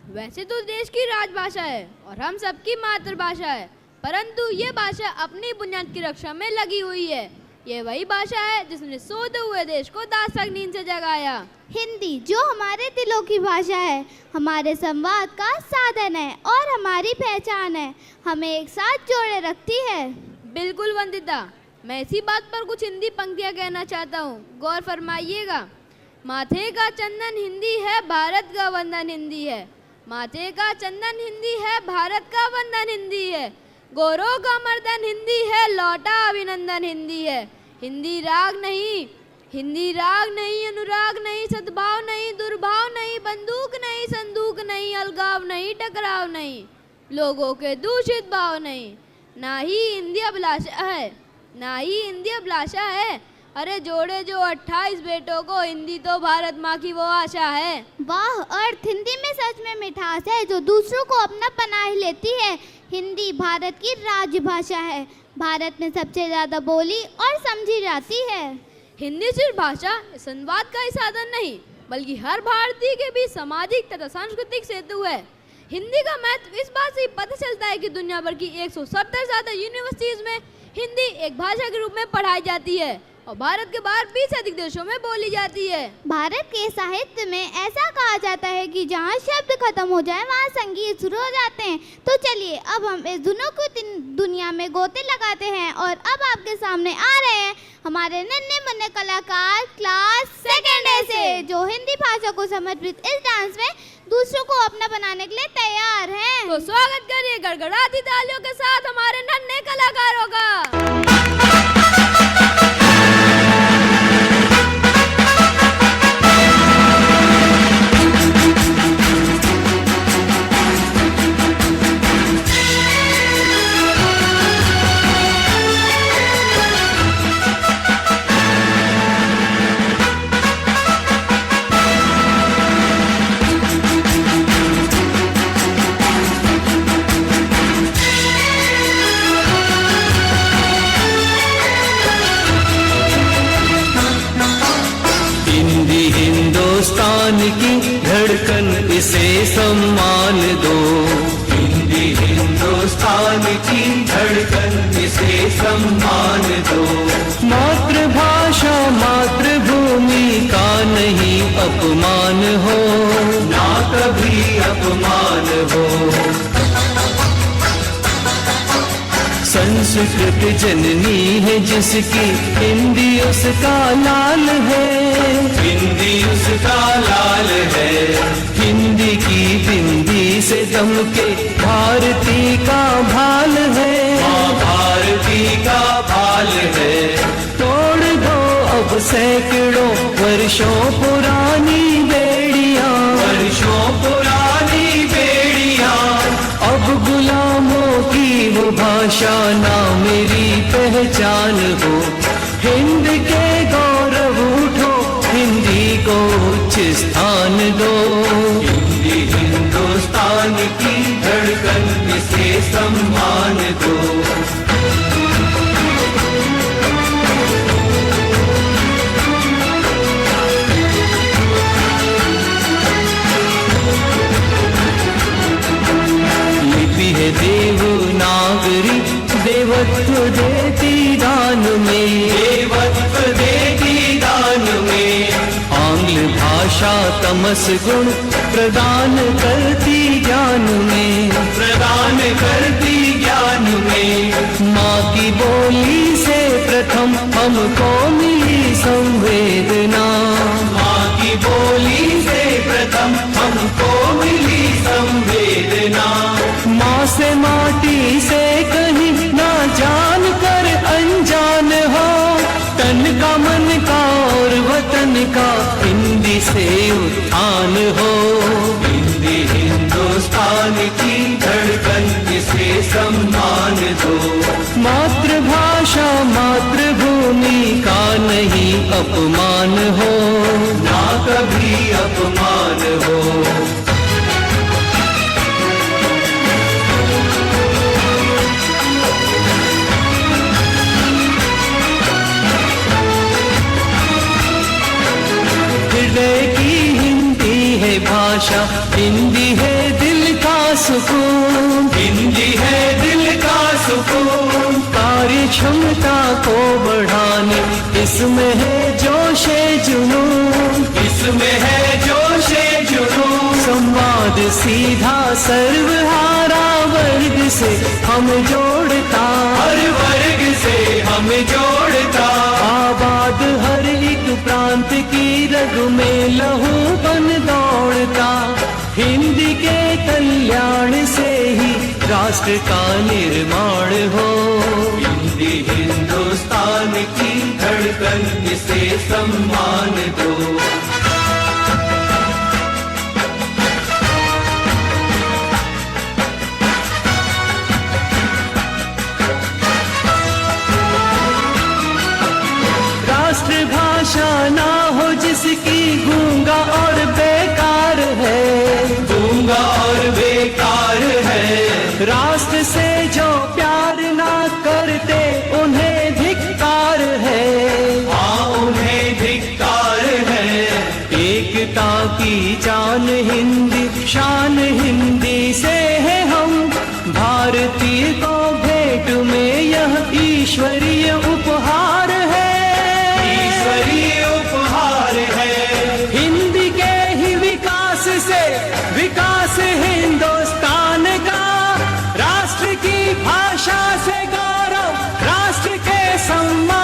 वैसे तो देश की राजभाषा है और हम सबकी मातृभाषा है, परंतु ये भाषा अपनी बुनियाद की रक्षा में लगी हुई है। ये वही भाषा है जिसने सोते हुए देश को दास्तक नींद से जगाया। हिंदी जो हमारे दिलों की भाषा है, हमारे संवाद का साधन है और हमारी पहचान है, हमें एक साथ जोड़े रखती है। बिल्कुल वंदिता, मैं इसी बात पर कुछ हिंदी पंक्तियाँ कहना चाहता हूँ, गौर फरमाइएगा। माथे का चंदन हिंदी है, भारत का वंदन हिंदी है। माथे का चंदन हिंदी है, भारत का वंदन हिंदी है। गोरों का मर्दन हिंदी है, लौटा अभिनंदन हिंदी है। हिंदी राग नहीं, हिंदी राग नहीं, अनुराग नहीं, सद्भाव नहीं, दुर्भाव नहीं, बंदूक नहीं, संदूक नहीं, अलगाव नहीं, टकराव नहीं, लोगों के दूषित भाव नहीं। ना ही हिंदी अभिलाषा है, ना ही हिंदी अभिलाषा है। अरे जोड़े जो 28 बेटों को, हिंदी तो भारत माँ की वो आशा है। वाह, अर्थ हिंदी में सच में मिठास है जो दूसरों को अपना बना ही लेती है। हिंदी भारत की राजभाषा है, भारत में सबसे ज्यादा बोली और समझी जाती है। हिंदी सिर्फ भाषा संवाद का ही साधन नहीं, बल्कि हर भारतीय के बीच सामाजिक तथा सांस्कृतिक सेतु है। हिंदी का महत्व इस बात से पता चलता है कि दुनिया भर की 170 ज्यादा यूनिवर्सिटीज में हिंदी एक भाषा के रूप में पढ़ाई जाती है और भारत के बाहर 20 से अधिक देशों में बोली जाती है। भारत के साहित्य में ऐसा कहा जाता है कि जहाँ शब्द खत्म हो जाए वहाँ संगीत शुरू हो जाते हैं। तो चलिए अब हम इस धुनों को दुनिया में गोते लगाते हैं और अब आपके सामने आ रहे हैं हमारे नन्हे मुन्ने कलाकार क्लास सेकेंड ए से, जो हिंदी भाषा को समर्पित इस डांस में दूसरों को अपना बनाने के लिए तैयार हैं। तो स्वागत करिए गड़गड़ाती तालियों के साथ हमारे नन्हे कलाकारों का। हिंदुस्तान की धड़कन, इसे सम्मान दो। हिंदी हिंदुस्तान की धड़कन, इसे सम्मान दो। मातृभाषा मातृभूमि का नहीं अपमान हो, ना कभी अपमान हो। संस्कृत जननी है जिसकी, हिंदी उसका लाल है। हिंदी उसका लाल है। हिंदी की बिंदी से दमके भारती का भाल है। माँ भारती का भाल है। तोड़ दो अब सैकड़ों वर्षों पुरानी बेड़ियां, वर्षों पुरानी बेड़ियां। अब गुलामों की वो भाषा ना मेरी पहचान हो। हिंद के गौरव उठो, हिंदी को उच्च स्थान दो। हिंदी हिंदुस्तान की धड़कन, इसे सम्मान दो। है देवनागरी, देवत्व देती दान में। देवत्व देती दान में। आंग्ल भाषा तमस गुण प्रदान करती ज्ञान में। प्रदान करती ज्ञान में। माँ की बोली से प्रथम हमको मिली संवेदना। माँ की बोली से प्रथम हमको मिली संवेदना। माँ से माटी से कहीं ना जान कर अनजान हो। तन का मन का और वतन का हिंदी से उत्थान हो। हिंदी हिंदुस्तान की धड़कन, इसे सम्मान दो। मातृभाषा मातृभूमि का नहीं अपमान हो, ना कभी अपमान हो। हृदय की हिंदी है भाषा, हिंदी है दिल का सुकून, हिंदी है दिल का सुकून। कार्य क्षमता को बढ़ाने इसमें है जोशे जुनून, इसमें है जोशे जुनून। संवाद सीधा सर्वहारा वर्ग से हमें जोड़ता, हर वर्ग से हमें जोड़ता। आबाद हर एक प्रांत की रग में लहू बन दौड़ता। हिंदी के कल्याण से ही राष्ट्र का निर्माण हो। हिंदी हिंदुस्तान की धड़कन, इसे सम्मान दो। राष्ट्रभाषा ना हो जिसकी गूंगा और बेकार है, गूंगा और बेकार है। राष्ट्र से जो प्यार ना करते उन्हें धिक्कार है, हाँ उन्हें धिक्कार है। एकता की जान हिंदी, शान हिंदी से है हम। भारतीय को भेंट में यह ईश्वरीय उपहार है, ईश्वरीय उपहार है। हिंदी के ही विकास से विकास हिंदुस्तान का, राष्ट्र की भाषा से गौरव, राष्ट्र के सम्मान।